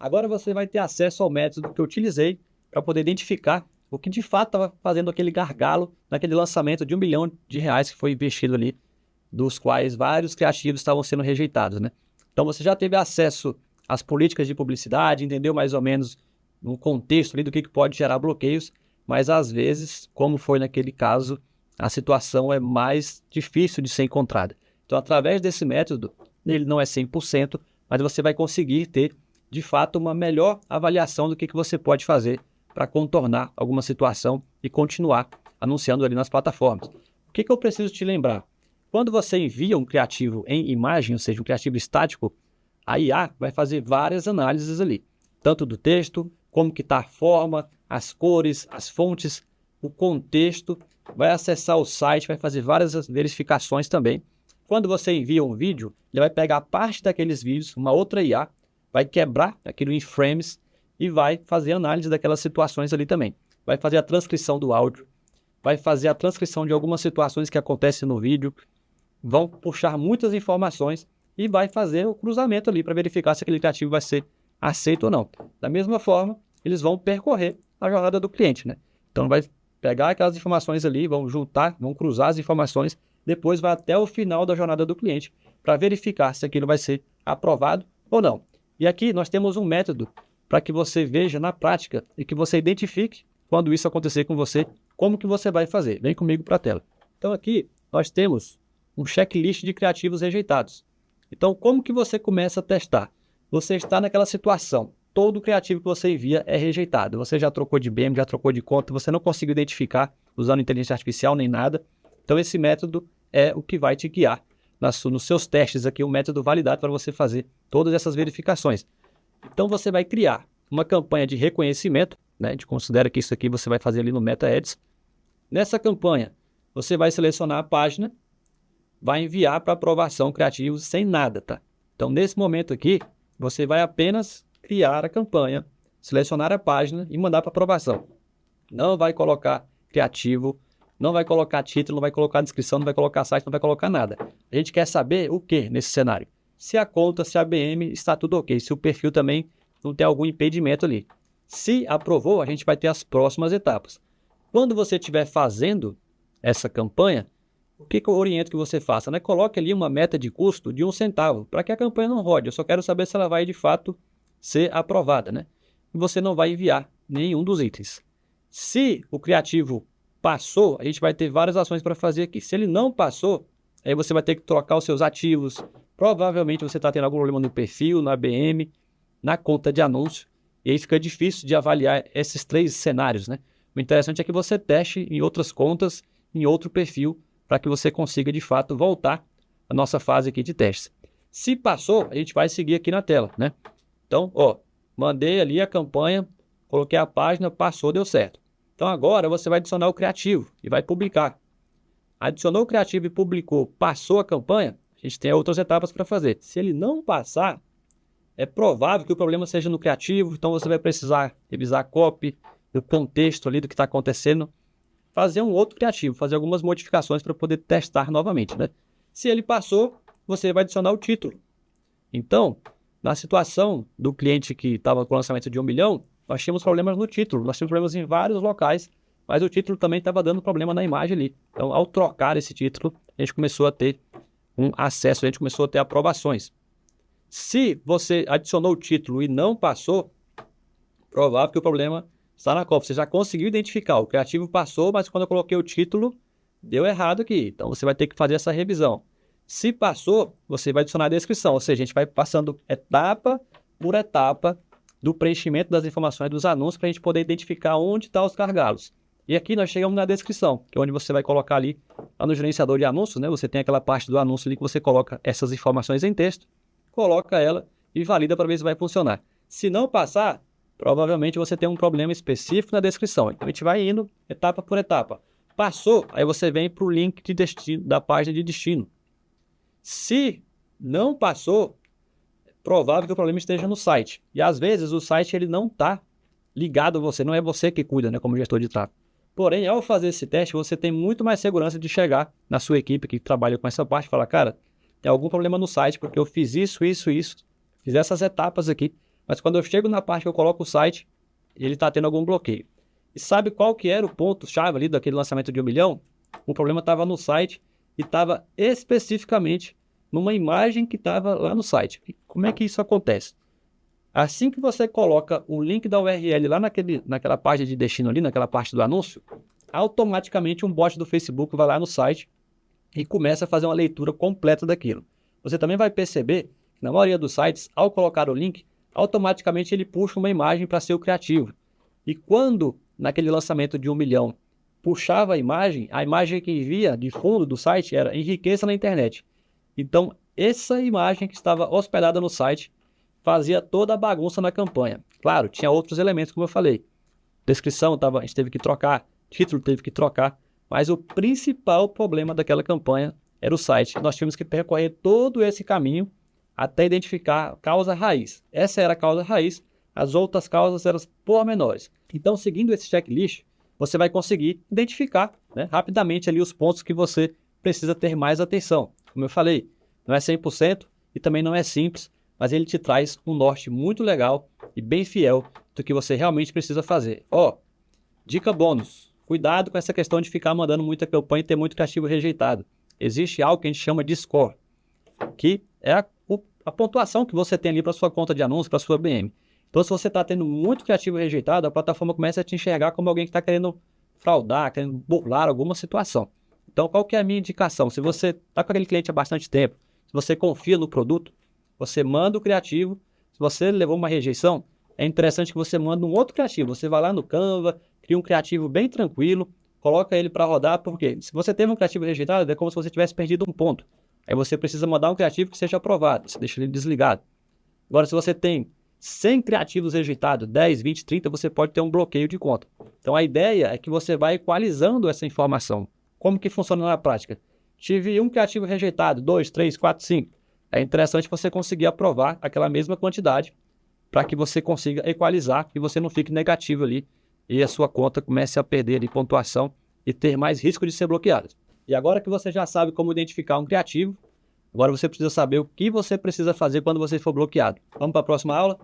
Agora você vai ter acesso ao método que eu utilizei para poder identificar o que de fato estava fazendo aquele gargalo naquele lançamento de R$ 1 milhão que foi investido ali, dos quais vários criativos estavam sendo rejeitados, né? Então você já teve acesso às políticas de publicidade, entendeu mais ou menos no contexto ali do que pode gerar bloqueios, mas às vezes, como foi naquele caso, a situação é mais difícil de ser encontrada. Então, através desse método, ele não é 100%, mas você vai conseguir ter, de fato, uma melhor avaliação do que você pode fazer para contornar alguma situação e continuar anunciando ali nas plataformas. O que eu preciso te lembrar? Quando você envia um criativo em imagem, ou seja, um criativo estático, a IA vai fazer várias análises ali, tanto do texto, como que está a forma, as cores, as fontes, o contexto, vai acessar o site, vai fazer várias verificações também. Quando você envia um vídeo, ele vai pegar parte daqueles vídeos, uma outra IA, vai quebrar aquilo em frames e vai fazer análise daquelas situações ali também. Vai fazer a transcrição do áudio, vai fazer a transcrição de algumas situações que acontecem no vídeo, vão puxar muitas informações e vai fazer o cruzamento ali para verificar se aquele criativo vai ser aceito ou não. Da mesma forma, eles vão percorrer a jornada do cliente, né? Então vai pegar aquelas informações ali, vão juntar, vão cruzar as informações, depois vai até o final da jornada do cliente para verificar se aquilo vai ser aprovado ou não. E aqui nós temos um método para que você veja na prática e que você identifique quando isso acontecer com você, como que você vai fazer. Vem comigo para a tela. Então aqui nós temos um checklist de criativos rejeitados. Então como que você começa a testar? Você está naquela situação, todo criativo que você envia é rejeitado. Você já trocou de BM, já trocou de conta, você não conseguiu identificar usando inteligência artificial nem nada. Então esse método é o que vai te guiar nos seus testes aqui, um método validado para você fazer todas essas verificações. Então você vai criar uma campanha de reconhecimento, né? A gente considera que isso aqui você vai fazer ali no Meta Ads. Nessa campanha, você vai selecionar a página, vai enviar para aprovação criativos sem nada, tá? Então nesse momento aqui, você vai apenas criar a campanha, selecionar a página e mandar para aprovação. Não vai colocar criativo, não vai colocar título, não vai colocar descrição, não vai colocar site, não vai colocar nada. A gente quer saber o que nesse cenário? Se a conta, se a BM está tudo ok, se o perfil também não tem algum impedimento ali. Se aprovou, a gente vai ter as próximas etapas. Quando você estiver fazendo essa campanha, o que eu oriento que você faça? Né? Coloque ali uma meta de custo de 1 centavo, para que a campanha não rode. Eu só quero saber se ela vai de fato ser aprovada, né? E você não vai enviar nenhum dos itens. Se o criativo passou, a gente vai ter várias ações para fazer aqui. Se ele não passou, aí você vai ter que trocar os seus ativos. Provavelmente você está tendo algum problema no perfil, na BM, na conta de anúncio. E aí fica difícil de avaliar esses 3 cenários, né? O interessante é que você teste em outras contas, em outro perfil, para que você consiga de fato voltar à nossa fase aqui de testes. Se passou, a gente vai seguir aqui na tela, né? Então, ó, mandei ali a campanha, coloquei a página, passou, deu certo. Então agora você vai adicionar o criativo e vai publicar. Adicionou o criativo e publicou, passou a campanha, a gente tem outras etapas para fazer. Se ele não passar, é provável que o problema seja no criativo, então você vai precisar revisar a copy, o contexto ali do que está acontecendo, fazer um outro criativo, fazer algumas modificações para poder testar novamente, né? Se ele passou, você vai adicionar o título. Então, na situação do cliente que estava com o lançamento de 1 milhão, nós tínhamos problemas no título, nós tínhamos problemas em vários locais, mas o título também estava dando problema na imagem ali. Então, ao trocar esse título, a gente começou a ter um acesso, a gente começou a ter aprovações. Se você adicionou o título e não passou, provável que o problema está na cópia. Você já conseguiu identificar, o criativo passou, mas quando eu coloquei o título, deu errado aqui. Então você vai ter que fazer essa revisão. Se passou, você vai adicionar a descrição, ou seja, a gente vai passando etapa por etapa do preenchimento das informações dos anúncios para a gente poder identificar onde estão os gargalos. E aqui nós chegamos na descrição, que é onde você vai colocar ali, lá no gerenciador de anúncios, né? Você tem aquela parte do anúncio ali que você coloca essas informações em texto, coloca ela e valida para ver se vai funcionar. Se não passar, provavelmente você tem um problema específico na descrição. Então a gente vai indo etapa por etapa. Passou, aí você vem para o link de destino, da página de destino. Se não passou, é provável que o problema esteja no site. E às vezes o site ele não está ligado a você, não é você que cuida, né, como gestor de tráfego. Porém, ao fazer esse teste, você tem muito mais segurança de chegar na sua equipe que trabalha com essa parte e falar, cara, tem algum problema no site porque eu fiz isso, fiz essas etapas aqui, mas quando eu chego na parte que eu coloco o site, ele está tendo algum bloqueio. E sabe qual que era o ponto-chave ali daquele lançamento de 1 milhão? O problema estava no site e estava especificamente numa imagem que estava lá no site. E como é que isso acontece? Assim que você coloca o link da URL lá naquela página de destino ali, naquela parte do anúncio, automaticamente um bot do Facebook vai lá no site e começa a fazer uma leitura completa daquilo. Você também vai perceber que na maioria dos sites, ao colocar o link, automaticamente ele puxa uma imagem para ser o criativo. E quando, naquele lançamento de 1 milhão, puxava a imagem que via de fundo do site era enriqueça na internet. Então, essa imagem que estava hospedada no site fazia toda a bagunça na campanha. Claro, tinha outros elementos, como eu falei. Descrição, a gente teve que trocar, título teve que trocar, mas o principal problema daquela campanha era o site. Nós tínhamos que percorrer todo esse caminho até identificar a causa raiz. Essa era a causa raiz, as outras causas eram pormenores. Então, seguindo esse checklist, você vai conseguir identificar, né, rapidamente ali os pontos que você precisa ter mais atenção. Como eu falei, não é 100% e também não é simples, mas ele te traz um norte muito legal e bem fiel do que você realmente precisa fazer. Dica bônus. Cuidado com essa questão de ficar mandando muita campanha e ter muito criativo rejeitado. Existe algo que a gente chama de score, que é a pontuação que você tem ali para sua conta de anúncio, para sua BM. Então, se você está tendo muito criativo rejeitado, a plataforma começa a te enxergar como alguém que está querendo fraudar, querendo burlar alguma situação. Então, qual que é a minha indicação? Se você está com aquele cliente há bastante tempo, se você confia no produto, você manda o criativo. Se você levou uma rejeição, é interessante que você manda um outro criativo. Você vai lá no Canva, cria um criativo bem tranquilo, coloca ele para rodar, porque se você teve um criativo rejeitado, é como se você tivesse perdido um ponto. Aí você precisa mandar um criativo que seja aprovado, você deixa ele desligado. Agora, se você tem 100 criativos rejeitados, 10, 20, 30, você pode ter um bloqueio de conta. Então, a ideia é que você vai equalizando essa informação. Como que funciona na prática? Tive um criativo rejeitado, 2, 3, 4, 5. É interessante você conseguir aprovar aquela mesma quantidade para que você consiga equalizar e você não fique negativo ali e a sua conta comece a perder ali pontuação e ter mais risco de ser bloqueada. E agora que você já sabe como identificar um criativo, agora você precisa saber o que você precisa fazer quando você for bloqueado. Vamos para a próxima aula?